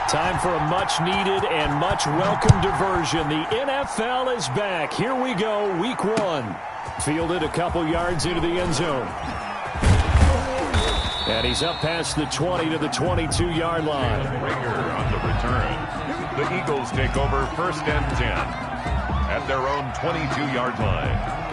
Time for a much-needed and much-welcome diversion. The NFL is back. Here we go, week one. Fielded a couple yards into the end zone. And he's up past the 20 to the 22-yard line. Rager on the return. The Eagles take over 1st and 10 at their own 22-yard line.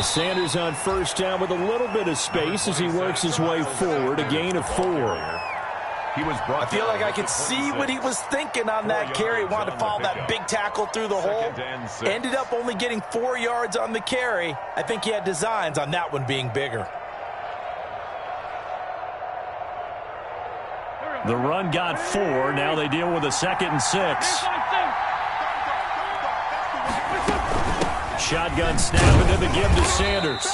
Sanders on 1st down with a little bit of space as he works his way forward. A gain of 4. I feel like I could see what he was thinking on that carry. Wanted to follow that big tackle through the hole. Ended up only getting 4 yards on the carry. I think he had designs on that one being bigger. The run got 4. Now they deal with a 2nd and 6. Shotgun snap and then the give to Sanders.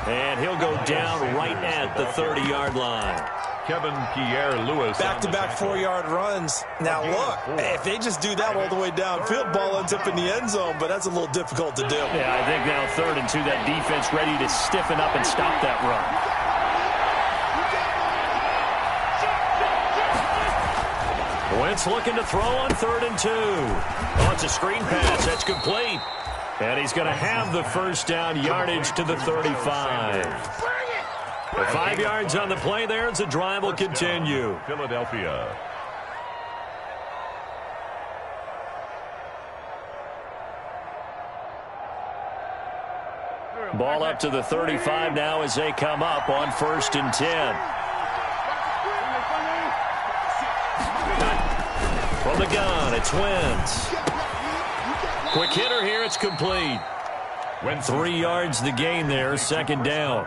And he'll go down right at the 30-yard line. Kevin Pierre-Louis. Back-to-back 4-yard runs. Now look, if they just do that all the way downfield, ball ends up in the end zone, but that's a little difficult to do. Yeah, I think now 3rd and 2, that defense ready to stiffen up and stop that run. Wentz looking to throw on 3rd and 2. Oh, it's a screen pass. That's complete. And he's going to have the 1st down yardage to the 35. 5 yards on the play there as the drive will continue. Philadelphia. Ball up to the 35 now as they come up on 1st and 10. From the gun, it's Wentz. Quick hitter here, it's complete. 3 yards the gain there, 2nd down.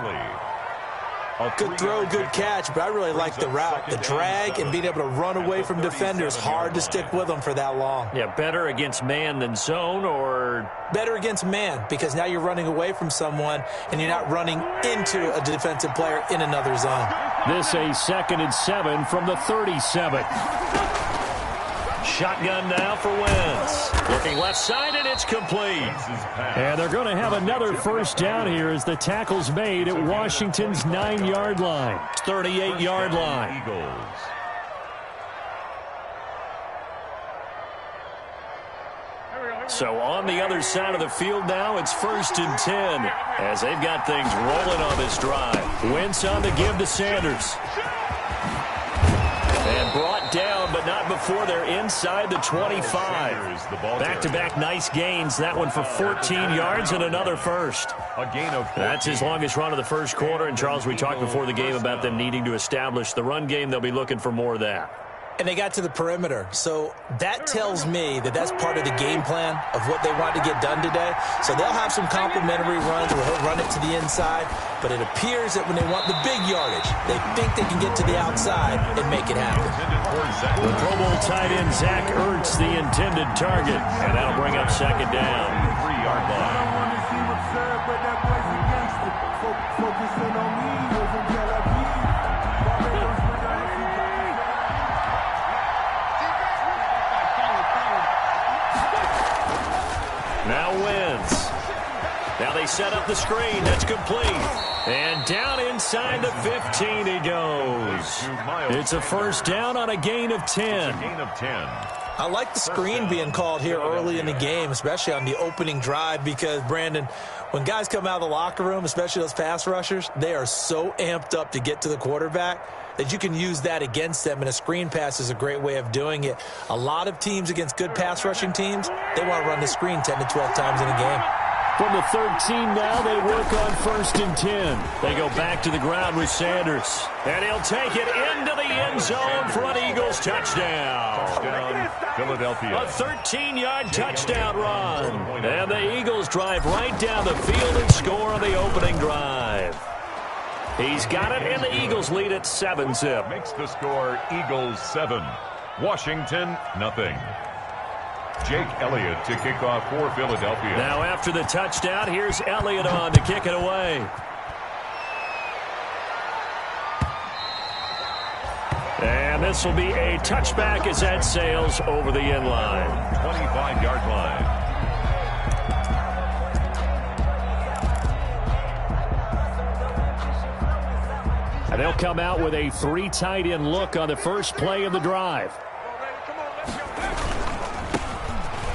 Good throw, good catch, but I really like the route. The drag and being able to run away from defenders, hard to stick with them for that long. Yeah, better against man than zone, or? Better against man, because now you're running away from someone and you're not running into a defensive player in another zone. This a 2nd and 7 from the 37. Shotgun now for Wentz. Looking left side, and it's complete. And they're going to have another 1st down here as the tackle's made at Washington's 9-yard line. 38-yard line. Eagles. So on the other side of the field now, it's 1st and 10 as they've got things rolling on this drive. Wentz on the give to Sanders. And brought down, but not before they're inside the 25. Back-to-back nice gains. That one for 14 yards and another 1st. A gain of 14. That's his longest run of the 1st quarter. And, Charles, we talked before the game about them needing to establish the run game. They'll be looking for more of that. And they got to the perimeter. So that tells me that that's part of the game plan of what they want to get done today. So they'll have some complimentary runs where he'll run it to the inside. But it appears that when they want the big yardage, they think they can get to the outside and make it happen. The Pro Bowl tight end Zach Ertz, the intended target. And that'll bring up 2nd down. 3-yard line. Now Wentz. Now they set up the screen. That's complete. And down inside the 15 he goes. It's a 1st down on a gain of 10. I like the screen being called here early in the game, especially on the opening drive, because, Brandon, when guys come out of the locker room, especially those pass rushers, they are so amped up to get to the quarterback that you can use that against them, and a screen pass is a great way of doing it. A lot of teams against good pass rushing teams, they want to run the screen 10 to 12 times in a game. From the 13 now, they work on 1st and 10. They go back to the ground with Sanders. And he'll take it into the end zone for an Eagles touchdown. Touchdown, Philadelphia. A 13-yard touchdown run. And the Eagles drive right down the field and score on the opening drive. He's got it, and the Eagles lead at 7-zip. Makes the score Eagles 7, Washington, nothing. Jake Elliott to kick off for Philadelphia. Now after the touchdown, here's Elliott on to kick it away. And this will be a touchback as that sails over the end line. 25-yard line. And they'll come out with a 3 tight end look on the first play of the drive.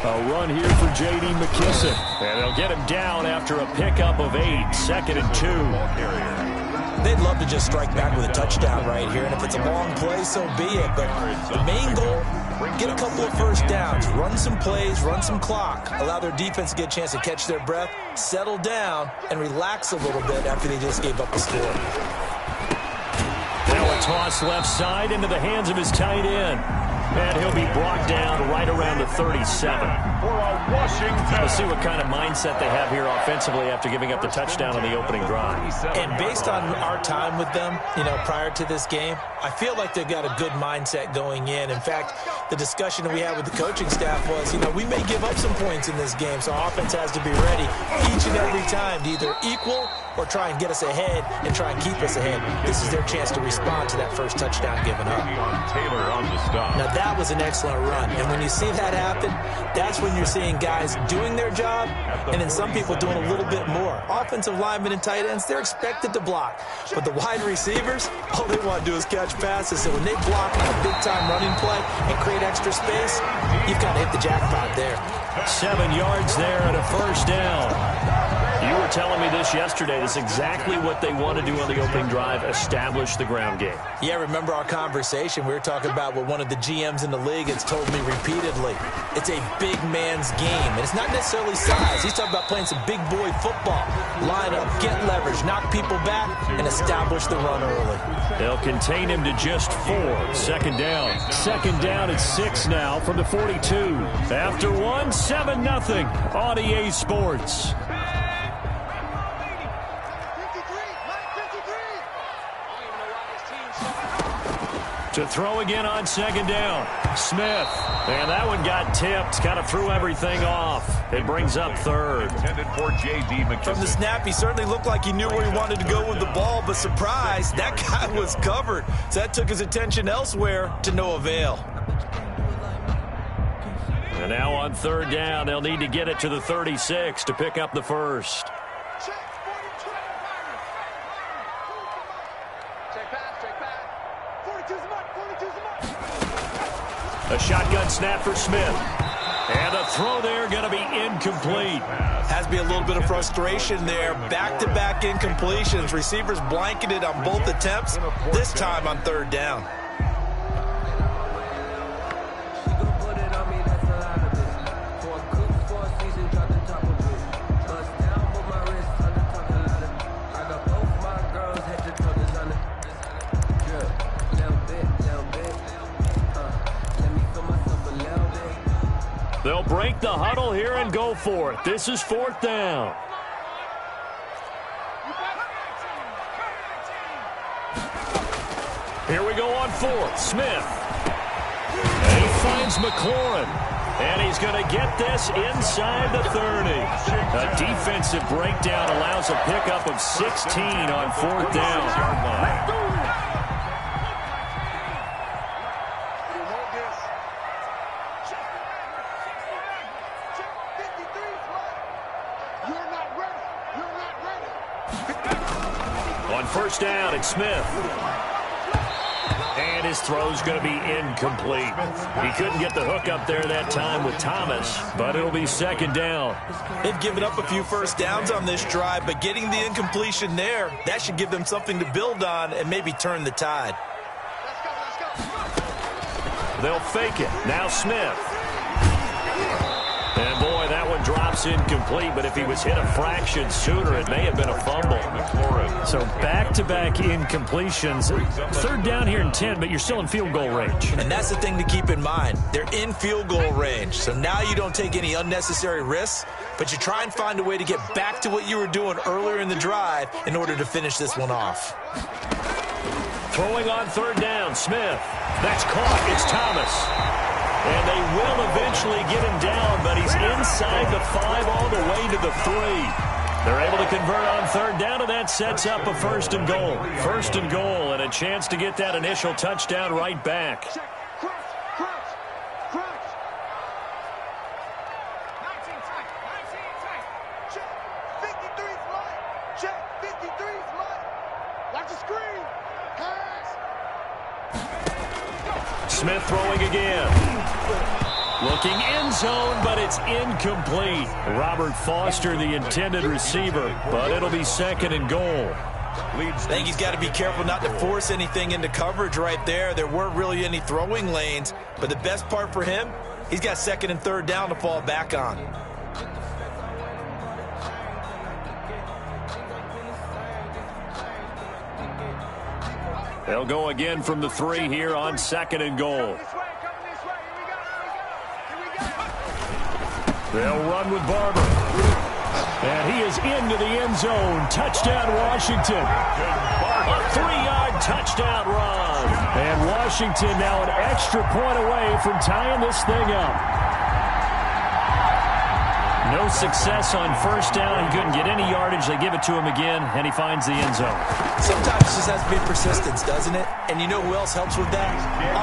A run here for J.D. McKissic. And they'll get him down after a pickup of 8. 2nd and 2. They'd love to just strike back with a touchdown right here. And if it's a long play, so be it. But the main goal, get a couple of first downs. Run some plays, run some clock. Allow their defense to get a chance to catch their breath, settle down, and relax a little bit after they just gave up the score. Now a toss left side into the hands of his tight end. And he'll be brought down right around the 37. For a Washington. We'll see what kind of mindset they have here offensively after giving up the touchdown on the opening drive. And based on our time with them, prior to this game, I feel like they've got a good mindset going in. In fact, the discussion that we had with the coaching staff was, we may give up some points in this game, so our offense has to be ready each and every time to either equal or try and get us ahead and try and keep us ahead. This is their chance to respond to that first touchdown given up. Taylor on the stop. Now, that was an excellent run. And when you see that happen, that's when you're seeing guys doing their job and then some people doing a little bit more. Offensive linemen and tight ends, they're expected to block. But the wide receivers, all they want to do is catch passes. So when they block on a big-time running play and create extra space, you've got to hit the jackpot there. 7 yards there and a first down. You were telling me this yesterday. This is exactly what they want to do on the opening drive, establish the ground game. Yeah, remember our conversation. We were talking about what one of the GMs in the league has told me repeatedly. It's a big man's game, and it's not necessarily size. He's talking about playing some big boy football. Line up, get leverage, knock people back, and establish the run early. They'll contain him to just 4. 2nd down. 2nd down at 6 now from the 42. After 1, 7-0 on EA Sports. To throw again on 2nd down. Smith. And that one got tipped. Kind of threw everything off. It brings up 3rd. Intended for J.D. McKissic. From the snap, he certainly looked like he knew where he wanted to go with the ball, but surprise, that guy was covered. So that took his attention elsewhere to no avail. And now on 3rd down, they'll need to get it to the 36 to pick up the first. A shotgun snap for Smith. And a throw there going to be incomplete. Has to be a little bit of frustration there. Back-to-back incompletions. Receivers blanketed on both attempts, this time on 3rd down. They'll break the huddle here and go for it. This is 4th down. Here we go on 4th. Smith. And he finds McLaurin. And he's going to get this inside the 30. A defensive breakdown allows a pickup of 16 on 4th down. On 1st down, it's Smith. And his throw's going to be incomplete. He couldn't get the hook up there that time with Thomas, but it'll be 2nd down. They've given up a few first downs on this drive, but getting the incompletion there, that should give them something to build on and maybe turn the tide. They'll fake it. Now Smith. And boy, that one drops incomplete, but if he was hit a fraction sooner, it may have been a fumble. So back-to-back incompletions. 3rd down here and 10, but you're still in field goal range. And that's the thing to keep in mind. They're in field goal range. So now you don't take any unnecessary risks, but you try and find a way to get back to what you were doing earlier in the drive in order to finish this one off. Throwing on third down, Smith. That's caught. It's Thomas. And they will eventually get him down, but he's inside the 5 all the way to the 3. They're able to convert on third down, and that sets up a first and goal. First and goal, and a chance to get that initial touchdown right back. Smith throwing again. Looking end zone, but it's incomplete. Robert Foster, the intended receiver, but it'll be second and goal. I think he's got to be careful not to force anything into coverage right there. There weren't really any throwing lanes, but the best part for him, he's got second and third down to fall back on. They'll go again from the 3 here on second and goal. They'll run with Barber. And he is into the end zone. Touchdown, Washington. A 3-yard touchdown run. And Washington now an extra point away from tying this thing up. No success on first down. He couldn't get any yardage. They give it to him again, and he finds the end zone. Sometimes it just has to be persistence, doesn't it? And you know who else helps with that?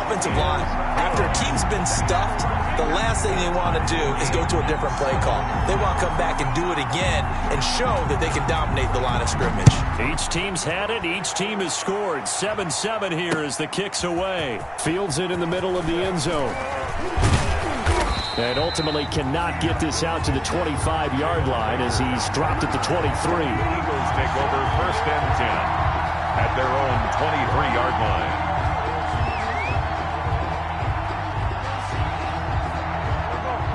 Offensive line. After a team's been stuffed, the last thing they want to do is go to a different play call. They want to come back and do it again and show that they can dominate the line of scrimmage. Each team's had it. Each team has scored. 7-7 here as the kick's away. Fields it in the middle of the end zone. And ultimately cannot get this out to the 25-yard line as he's dropped at the 23. The Eagles take over first and 10 at their own 23-yard line.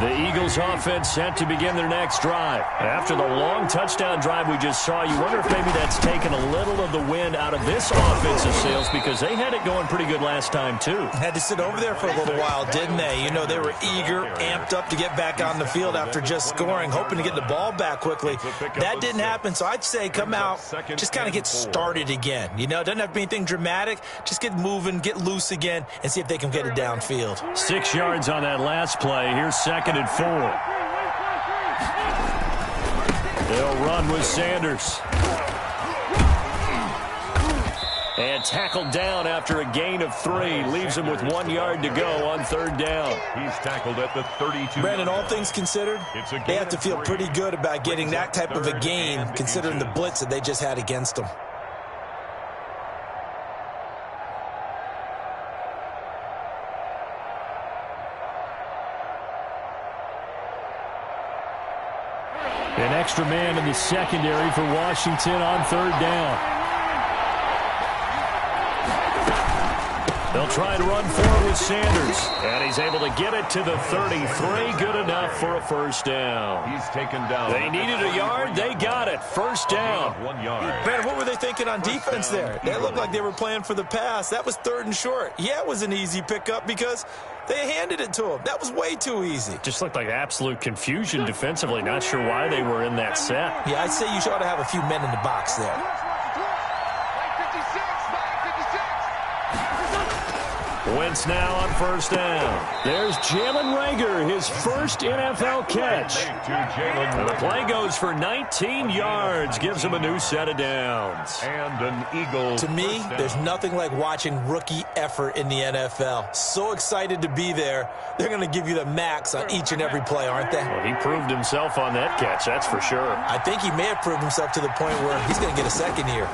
The Eagles offense set to begin their next drive. After the long touchdown drive we just saw, you wonder if maybe that's taken a little of the wind out of this offensive sails because they had it going pretty good last time too. Had to sit over there for a little while, didn't they? You know, they were eager, amped up to get back on the field after just scoring, hoping to get the ball back quickly. That didn't happen, so I'd say come out, just kind of get started again. You know, it doesn't have to be anything dramatic. Just get moving, get loose again, and see if they can get it downfield. 6 yards on that last play. Here's second and 4. They'll run with Sanders. And tackled down after a gain of 3. Leaves him with 1 yard to go on third down. He's tackled at the 32. Brandon, all things considered, they have to feel pretty good about getting that type of a gain considering the blitz that they just had against them. An extra man in the secondary for Washington on third down. They'll try to run forward with Sanders. And he's able to get it to the 33. Good enough for a first down. He's taken down. They needed a yard. They got it. First down. 1 yard. Brandon, what were they thinking on defense there? They looked like they were playing for the pass. That was third and short. Yeah, it was an easy pickup because they handed it to him. That was way too easy. Just looked like absolute confusion defensively. Not sure why they were in that set. Yeah, I'd say you ought to have a few men in the box there. Wentz now on first down. There's Jalen Reagor, his first NFL catch. And the play goes for 19 yards, gives him a new set of downs. And an Eagle. To me, there's nothing like watching rookie effort in the NFL. So excited to be there. They're going to give you the max on each and every play, aren't they? Well, he proved himself on that catch, that's for sure. I think he may have proved himself to the point where he's going to get a second here.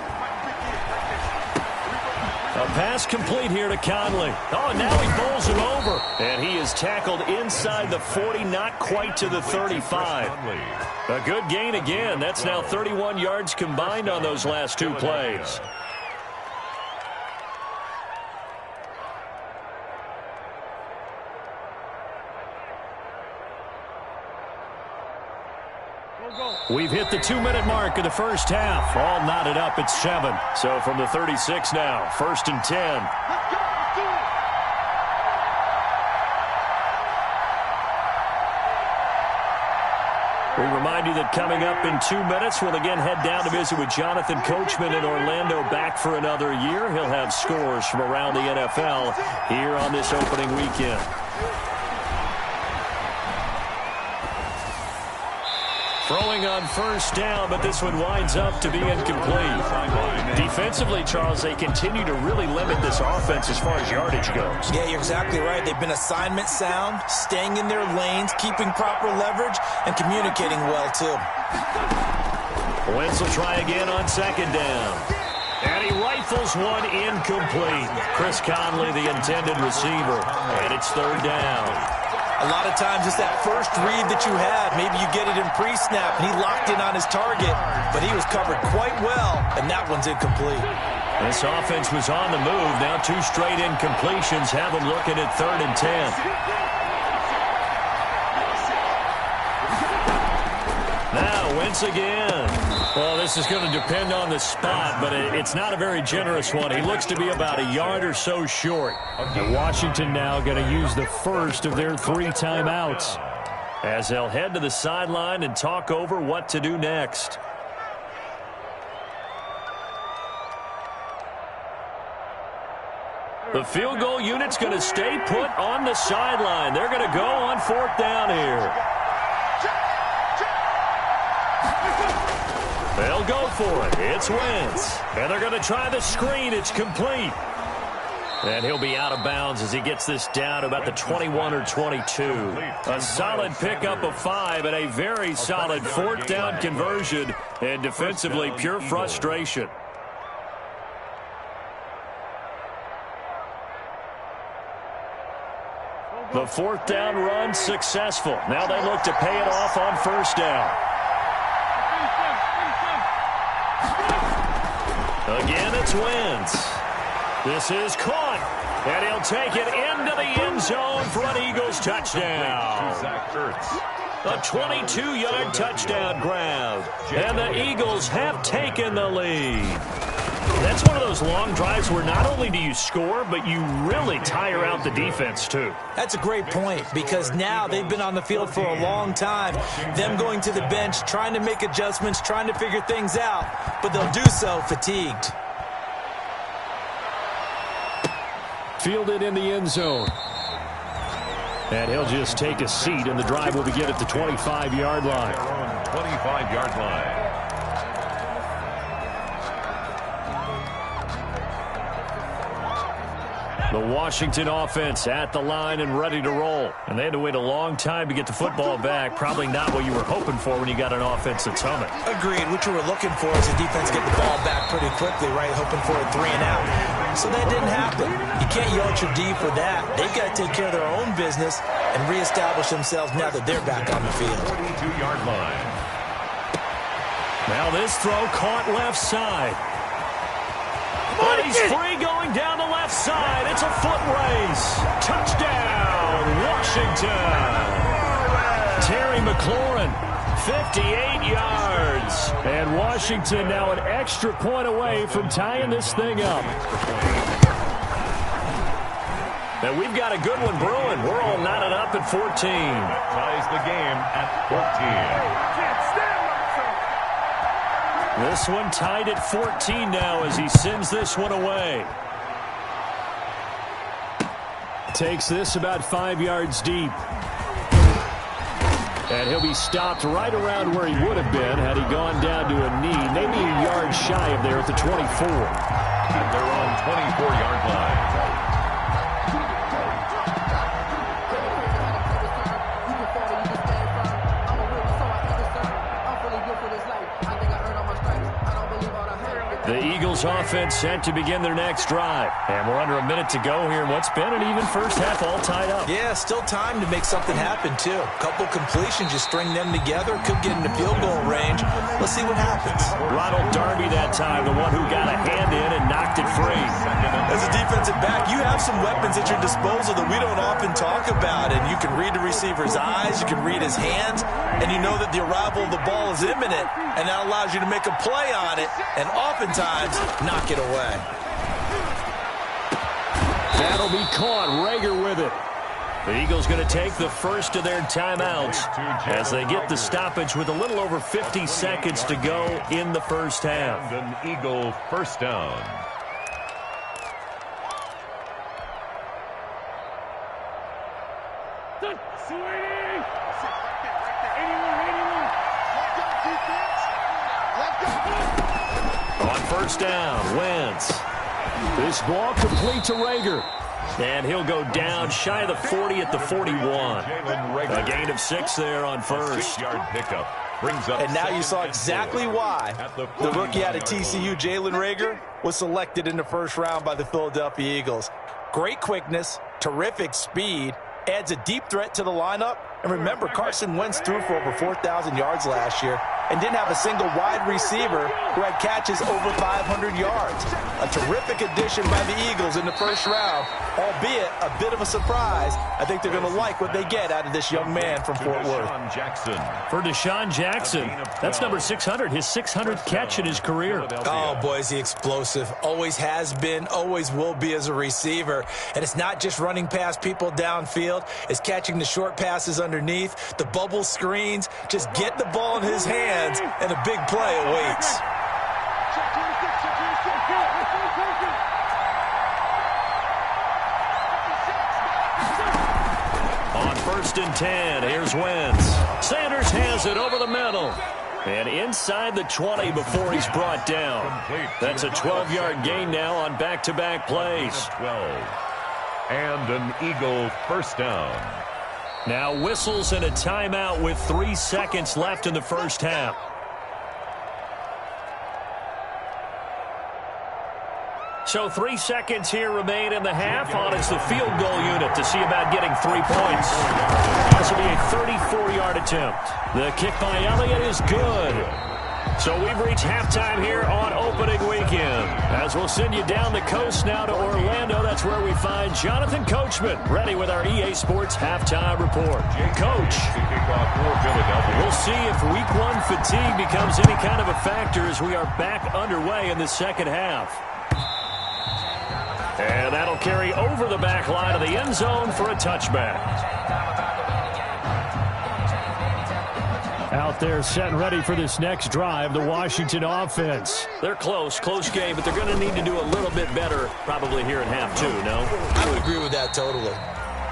A pass complete here to Conley. Oh, now he bowls him over. And he is tackled inside the 40, not quite to the 35. A good gain again. That's now 31 yards combined on those last two plays. We've hit the 2-minute mark of the first half. All knotted up at 7. So from the 36 now, first and 10. We remind you that coming up in 2 minutes, we'll again head down to visit with Jonathan Coachman in Orlando, back for another year. He'll have scores from around the NFL here on this opening weekend. Throwing on first down, but this one winds up to be incomplete. Defensively, Charles, they continue to really limit this offense as far as yardage goes. Yeah, you're exactly right. They've been assignment sound, staying in their lanes, keeping proper leverage, and communicating well, too. Wentz will try again on second down. And he rifles one incomplete. Chris Conley, the intended receiver, and it's third down. A lot of times it's that first read that you have. Maybe you get it in pre-snap, and he locked in on his target, but he was covered quite well, and that one's incomplete. This offense was on the move. Now 2 straight incompletions have them looking at 3rd and 10. Now Wentz again. Well, this is going to depend on the spot, but it's not a very generous one. He looks to be about a yard or so short. And Washington now going to use the first of their 3 timeouts as they'll head to the sideline and talk over what to do next. The field goal unit's going to stay put on the sideline. They're going to go on 4th down here. They'll go for it. It's Wentz. And they're going to try the screen. It's complete. And he'll be out of bounds as he gets this down to about the 21 or 22. A solid pickup of 5 and a very solid 4th down conversion. And defensively, pure frustration. The 4th down run successful. Now they look to pay it off on first down. Again, it's Wentz. This is caught, and he'll take it into the end zone for an Eagles touchdown. A 22-yard touchdown grab, and the Eagles have taken the lead. That's one of those long drives where not only do you score, but you really tire out the defense, too. That's a great point, because now they've been on the field for a long time. Them going to the bench, trying to make adjustments, trying to figure things out, but they'll do so fatigued. Fielded in the end zone. And he'll just take a seat, and the drive will begin at the 25-yard line. 25-yard line. The Washington offense at the line and ready to roll. And they had to wait a long time to get the football back. Probably not what you were hoping for when you got an offense that's humming. Agreed. What you were looking for is the defense get the ball back pretty quickly, right? Hoping for a 3 and out. So that didn't happen. You can't yell at your D for that. They've got to take care of their own business and reestablish themselves now that they're back on the field. 42-yard line. Now this throw caught left side. And he's free going down the left side. It's a foot race. Touchdown, Washington. Terry McLaurin, 58 yards. And Washington now an extra point away from tying this thing up. And we've got a good one brewing. We're all knotted up at 14. Ties the game at 14. This one tied at 14 now as he sends this one away. Takes this about 5 yards deep. And he'll be stopped right around where he would have been had he gone down to a knee. Maybe a yard shy of there at the 24. At their own 24-yard line. The Eagles offense set to begin their next drive. And we're under a minute to go here in what's been an even first half, all tied up. Yeah, still time to make something happen, too. A couple completions, you string them together, could get into field goal range. Let's see what happens. Ronald Darby that time, the one who got a hand in and knocked it free. As a defensive back, you have some weapons at your disposal that we don't often talk about. And you can read the receiver's eyes, you can read his hands, and you know that the arrival of the ball is imminent, and that allows you to make a play on it, and oftentimes knock it away. That'll be caught. Reagor with it. The Eagles going to take the first of their timeouts as they get the stoppage with a little over 50 seconds to go in the first half. And an Eagle first down. On first down, Wentz. This ball complete to Reagor. And he'll go down shy of the 40 at the 41. A gain of 6 there on first. 6-yard pickup. Brings up and now you saw exactly why the rookie out of TCU, Jalen Reagor, was selected in the first round by the Philadelphia Eagles. Great quickness, terrific speed, adds a deep threat to the lineup. And remember, Carson Wentz threw for over 4,000 yards last year and didn't have a single wide receiver who had catches over 500 yards. A terrific addition by the Eagles in the first round, albeit a bit of a surprise. I think they're going to like what they get out of this young man from Fort Worth. For Deshaun Jackson, that's number 600, his 600th catch in his career. Oh, boy, is he explosive. Always has been, always will be as a receiver. And it's not just running past people downfield. It's catching the short passes underneath, the bubble screens. Just get the ball in his hands, and a big play awaits. On first and 10, here's Wentz. Sanders has it over the middle. And inside the 20 before he's brought down. That's a 12-yard gain now on back-to-back plays. 12. And an Eagle first down. Now whistles and a timeout with 3 seconds left in the first half. So 3 seconds here remain in the half. On it's the field goal unit to see about getting 3 points. This will be a 34-yard attempt. The kick by Elliott is good. So we've reached halftime here on opening weekend. As we'll send you down the coast now to Orlando. That's where we find Jonathan Coachman ready with our EA Sports halftime report. Coach, we'll see if week 1 fatigue becomes any kind of a factor as we are back underway in the second half. And that'll carry over the back line of the end zone for a touchback. Out there set and ready for this next drive, the Washington offense. They're close game, but they're going to need to do a little bit better probably here in half 2, no? I would agree with that totally.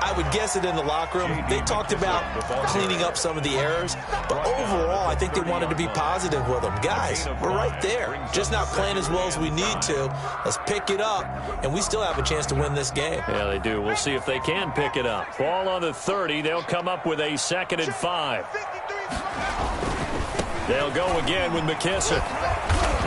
I would guess it in the locker room. They talked about cleaning up some of the errors, but overall, I think they wanted to be positive with them. Guys, we're right there. Just not playing as well as we need to. Let's pick it up, and we still have a chance to win this game. Yeah, they do. We'll see if they can pick it up. Ball on the 30. They'll come up with a 2nd and 5. They'll go again with McKissick.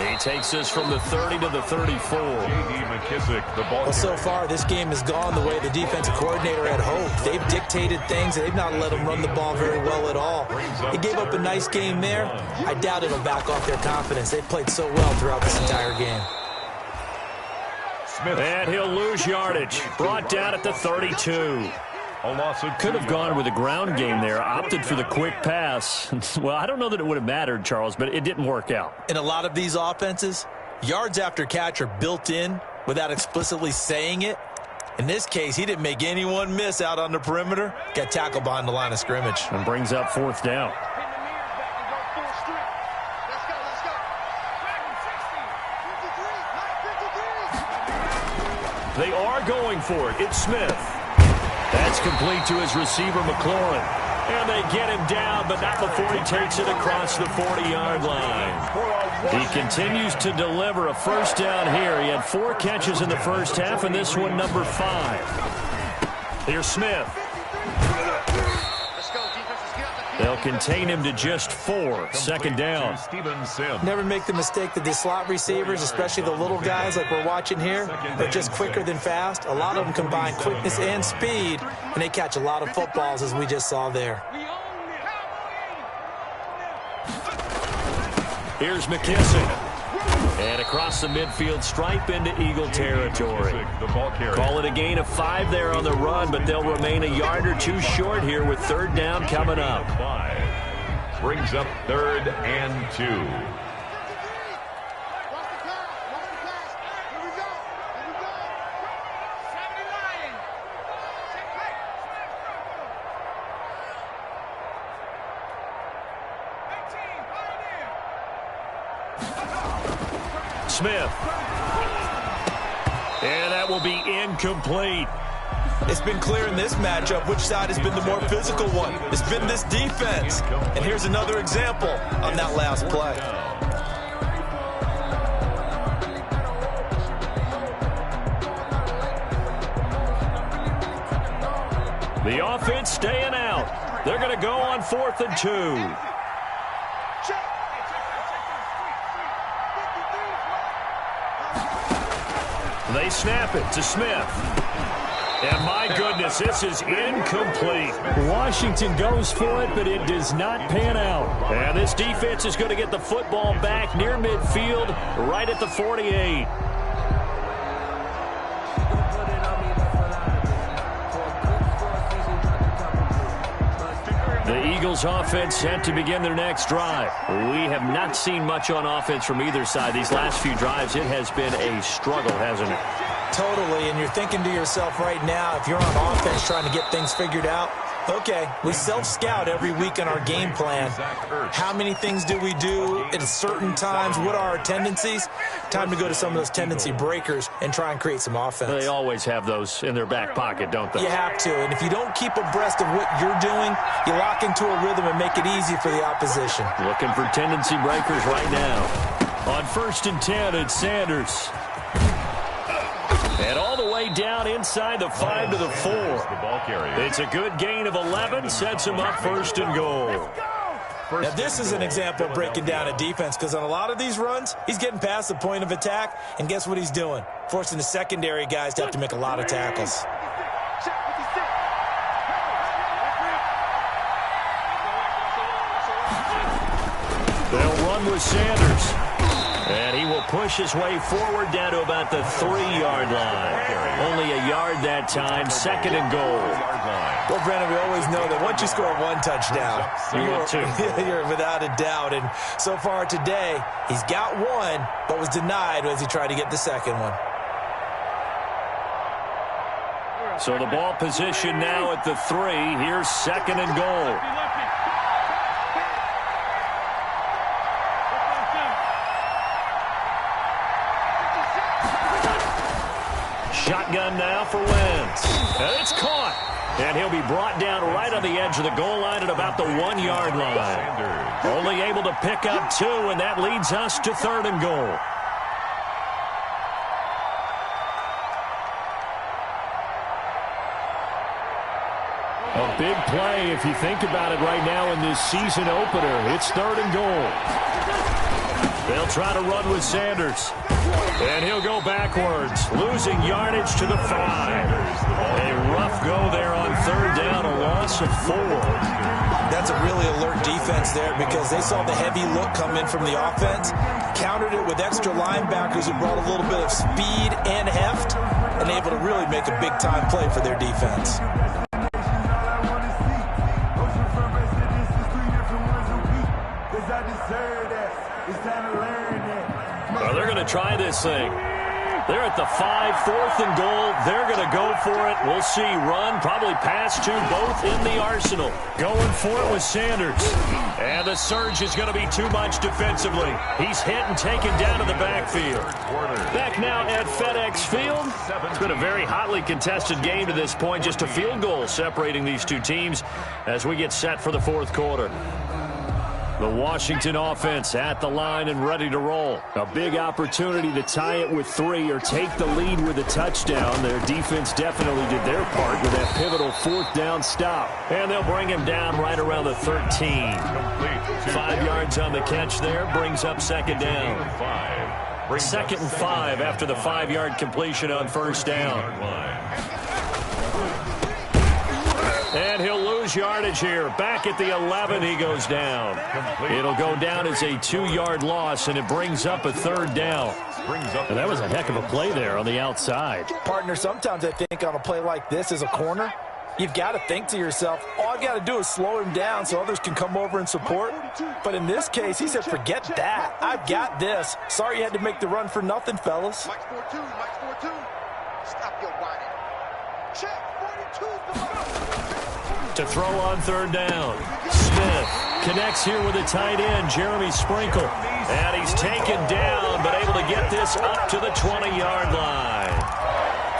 He takes this from the 30 to the 34. J.D. McKissick, the ball. Well, so far, this game has gone the way the defensive coordinator had hoped. They've dictated things. They've not let them run the ball very well at all. They gave up a nice game there. I doubt it'll back off their confidence. They've played so well throughout this entire game. And he'll lose yardage. Brought down at the 32. Could have gone with a ground game there, opted for the quick pass. Well, I don't know that it would have mattered, Charles, but it didn't work out. In a lot of these offenses, yards after catch are built in without explicitly saying it. In this case, he didn't make anyone miss out on the perimeter. Got tackled behind the line of scrimmage. And brings up 4th down. They are going for it. It's Smith. That's complete to his receiver, McLaurin. And they get him down, but not before he takes it across the 40-yard line. He continues to deliver a first down here. He had 4 catches in the first half, and this one number 5. Here's Smith. They'll contain him to just 4. 2nd down. Never make the mistake that the slot receivers, especially the little guys like we're watching here, are just quicker than fast. A lot of them combine quickness and speed, and they catch a lot of footballs, as we just saw there. Here's McKissick. And across the midfield stripe into Eagle territory. Call it a gain of 5 there on the run, but they'll remain a yard or 2 short here with 3rd down coming up. Brings up 3rd and 2. Smith. And that will be incomplete. It's been clear in this matchup which side has been the more physical one. It's been this defense. And here's another example on that last play. The offense staying out. They're going to go on 4th and 2. They snap it to Smith. And my goodness, this is incomplete. Washington goes for it, but it does not pan out. And this defense is going to get the football back near midfield, right at the 48. The Eagles offense set to begin their next drive. We have not seen much on offense from either side. These last few drives, it has been a struggle, hasn't it? Totally, and you're thinking to yourself right now, if you're on offense trying to get things figured out, okay, we self-scout every week in our game plan. How many things do we do at certain times? What are our tendencies? Time to go to some of those tendency breakers and try and create some offense. They always have those in their back pocket, don't they? You have to, and if you don't keep abreast of what you're doing, you lock into a rhythm and make it easy for the opposition. Looking for tendency breakers right now. On 1st and 10, it's Sanders. And all the way down inside the 5 to the 4. It's a good gain of 11, sets him up 1st and goal. Now, this is an example of breaking down a defense, because on a lot of these runs, he's getting past the point of attack, and guess what he's doing? Forcing the secondary guys to have to make a lot of tackles. They'll run with Sanders. And he will push his way forward down to about the 3-yard line. Only a yard that time, 2nd and goal. Well, Brandon, we always know that once you score 1 touchdown, you're without a doubt. And so far today, he's got 1, but was denied as he tried to get the 2nd one. So the ball position now at the 3. Here's 2nd and goal. Shotgun now for Wentz. And it's caught. And he'll be brought down right on the edge of the goal line at about the 1-yard line. Only able to pick up 2, and that leads us to 3rd and goal. A big play if you think about it right now in this season opener. It's 3rd and goal. They'll try to run with Sanders. And he'll go backwards, losing yardage to the 5. A rough go there on 3rd down, a loss of 4. That's a really alert defense there, because they saw the heavy look come in from the offense, countered it with extra linebackers who brought a little bit of speed and heft, and able to really make a big-time play for their defense. Well, they're going to try this thing. They're at the 5, 4th and goal. They're going to go for it. We'll see. Run, probably pass to both in the arsenal. Going for it with Sanders. And the surge is going to be too much defensively. He's hit and taken down to the backfield. Back now at FedEx Field. It's been a very hotly contested game to this point. Just a field goal separating these two teams as we get set for the 4th quarter. The Washington offense at the line and ready to roll. A big opportunity to tie it with 3 or take the lead with a touchdown. Their defense definitely did their part with that pivotal 4th down stop. And they'll bring him down right around the 13. 5 yards on the catch there, brings up 2nd down. 2nd and 5 after the 5-yard completion on 1st down. And he'll lose yardage here. Back at the 11, he goes down. It'll go down as a 2-yard loss, and it brings up a 3rd down. And that was a heck of a play there on the outside. Partner, sometimes I think on a play like this as a corner, you've got to think to yourself, all I've got to do is slow him down so others can come over and support. But in this case, he said, forget that. I've got this. Sorry you had to make the run for nothing, fellas. Mike 4-2, Mike 4-2. Stop your whining. Check, 42's the ball. To throw on 3rd down. Smith. connects here with a tight end, Jeremy Sprinkle. And he's taken down, but able to get this up to the 20-yard line.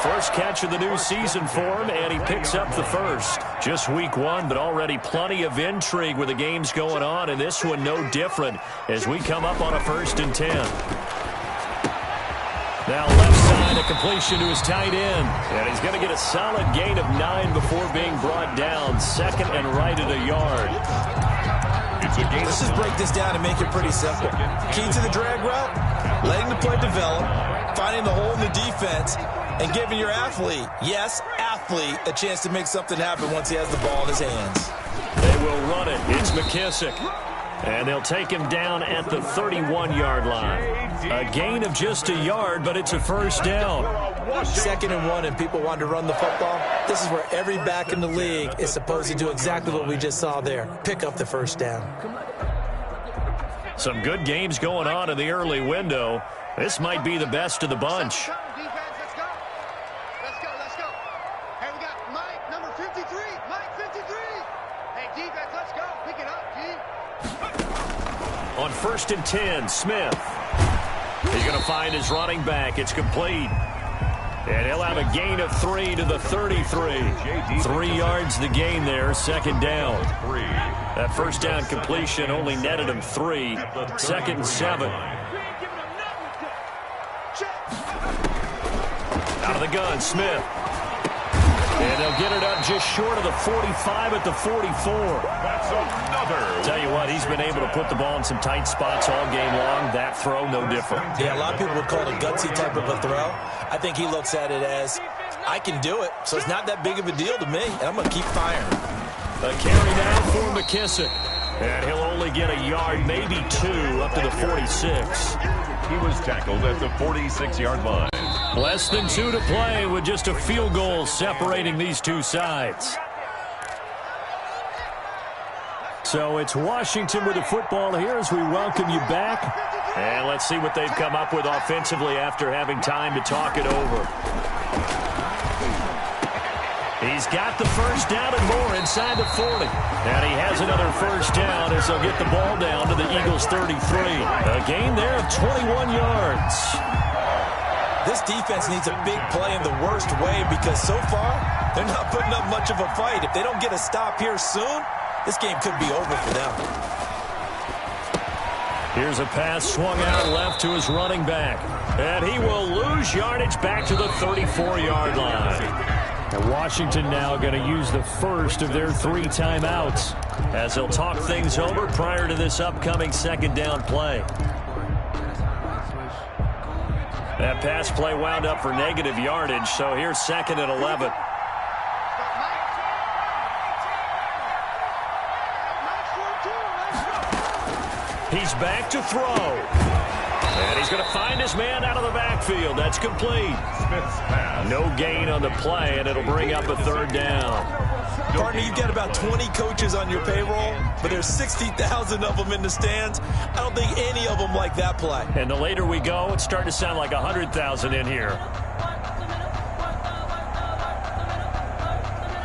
First catch of the new season for him, and he picks up the first. Just week one, but already plenty of intrigue with the games going on, and this one no different as we come up on a 1st and 10. Now left side, a completion to his tight end. And he's going to get a solid gain of 9 before being brought down. 2nd and right at a yard. Let's just break this down and make it pretty simple. Key to the drag route, letting the play develop, finding the hole in the defense, and giving your athlete, yes, athlete, a chance to make something happen once he has the ball in his hands. They will run it. It's McKissick. And they'll take him down at the 31-yard line. A gain of just a yard, but it's a 1st down. 2nd and 1, and people want to run the football. This is where every back in the league is supposed to do exactly what we just saw there. Pick up the 1st down. Some good games going on in the early window. This might be the best of the bunch. Let's go. Hey, we got Mike, number 53. Mike, 53. Hey, defense, let's go. Pick it up, G. On 1st and 10, Smith. He's going to find his running back. It's complete. And he'll have a gain of 3 to the 33. 3 yards the gain there, 2nd down. That 1st down completion only netted him 3. 2nd and 7. Out of the gun, Smith. And they'll get it up just short of the 45 at the 44. That's another. Tell you what, he's been able to put the ball in some tight spots all game long. That throw, no different. Yeah, a lot of people would call it a gutsy type of a throw. I think he looks at it as, I can do it, so it's not that big of a deal to me, and I'm going to keep firing. A carry now for McKissick. And he'll only get a yard, maybe 2, up to the 46. He was tackled at the 46-yard line. Less than 2 to play with just a field goal separating these two sides. So it's Washington with the football here as we welcome you back. And let's see what they've come up with offensively after having time to talk it over. He's got the 1st down and more inside the 40. And he has another 1st down as they'll get the ball down to the Eagles' 33. A gain there of 21 yards. This defense needs a big play in the worst way because so far they're not putting up much of a fight. If they don't get a stop here soon, this game could be over for them. Here's a pass swung out left to his running back. And he will lose yardage back to the 34-yard line. And Washington now going to use the 1st of their 3 timeouts as they'll talk things over prior to this upcoming 2nd down play. That pass play wound up for negative yardage, so here's 2nd and 11. He's back to throw. And he's going to find his man out of the backfield. That's complete. No gain on the play, and it'll bring up a 3rd down. Partner, you've got about 20 coaches on your payroll, but there's 60,000 of them in the stands. I don't think any of them like that play. And the later we go, it's starting to sound like 100,000 in here.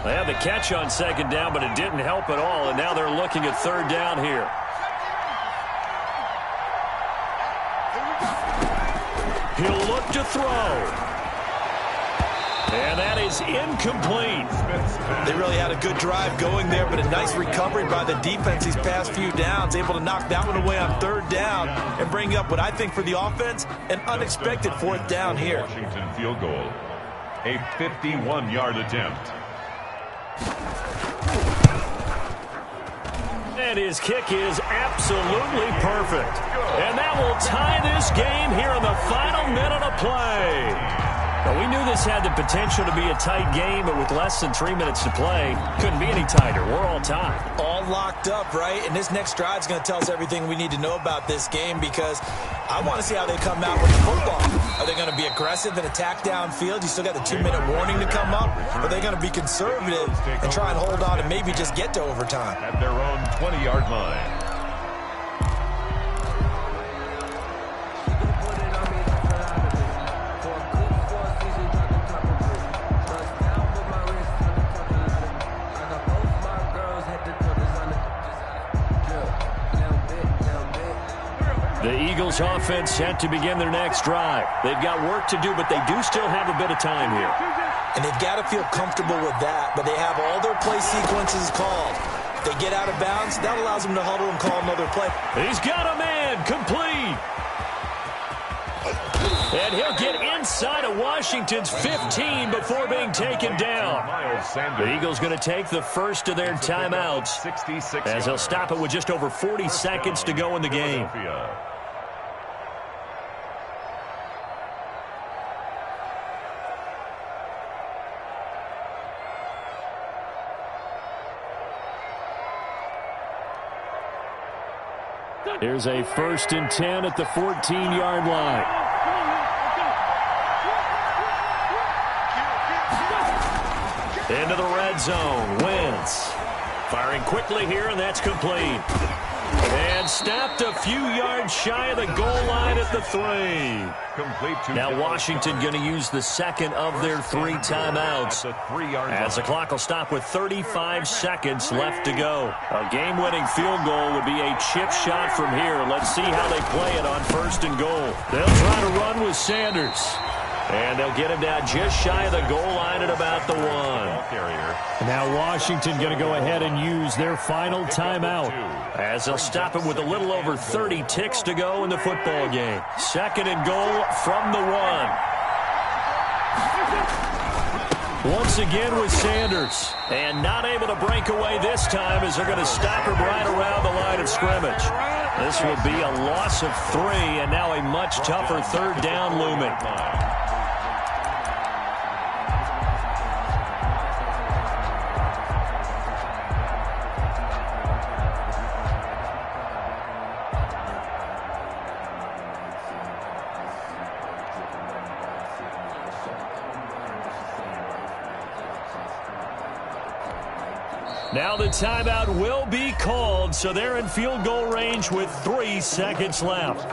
They had the catch on 2nd down, but it didn't help at all, and now they're looking at 3rd down here. He'll look to throw. And that is incomplete. They really had a good drive going there, but a nice recovery by the defense these past few downs, able to knock that one away on 3rd down and bring up what I think for the offense, an unexpected 4th down here. Washington field goal. A 51-yard attempt. And his kick is absolutely perfect. And that will tie this game here in the final minute of play. Now, we knew this had the potential to be a tight game, but with less than 3 minutes to play, couldn't be any tighter. We're all tied. All locked up, right? And this next drive is going to tell us everything we need to know about this game because I want to see how they come out with the football. Are they going to be aggressive and attack downfield? You still got the 2-minute warning to come up? Or are they going to be conservative and try and hold on and maybe just get to overtime? At their own 20-yard line. The Eagles offense set to begin their next drive. They've got work to do, but they do still have a bit of time here. And they've got to feel comfortable with that, but they have all their play sequences called. If they get out of bounds, that allows them to huddle and call another play. He's got a man, complete. And he'll get inside of Washington's 15 before being taken down. The Eagles going to take the first of their timeouts as they'll stop it with just over 40 seconds to go in the game. Here's a 1st and 10 at the 14-yard line. Into the red zone. Wentz firing quickly here, and that's complete. And stopped a few yards shy of the goal line at the 3. Now Washington going to use the second of their 3 timeouts as the clock will stop with 35 seconds left to go. A game-winning field goal would be a chip shot from here. Let's see how they play it on 1st and goal. They'll try to run with Sanders. And they'll get him down just shy of the goal line at about the 1. Now Washington going to go ahead and use their final timeout, as they'll stop it with a little over 30 ticks to go in the football game. 2nd and goal from the 1. Once again with Sanders. And not able to break away this time as they're going to stop him right around the line of scrimmage. This will be a loss of 3, and now a much tougher 3rd down looming. Now the timeout will be called, so they're in field goal range with 3 seconds left.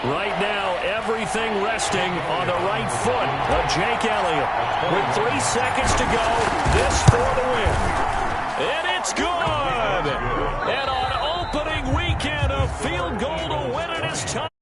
Right now, everything resting on the right foot of Jake Elliott. With 3 seconds to go, this for the win. And it's good! And on opening weekend, a field goal to win it is time.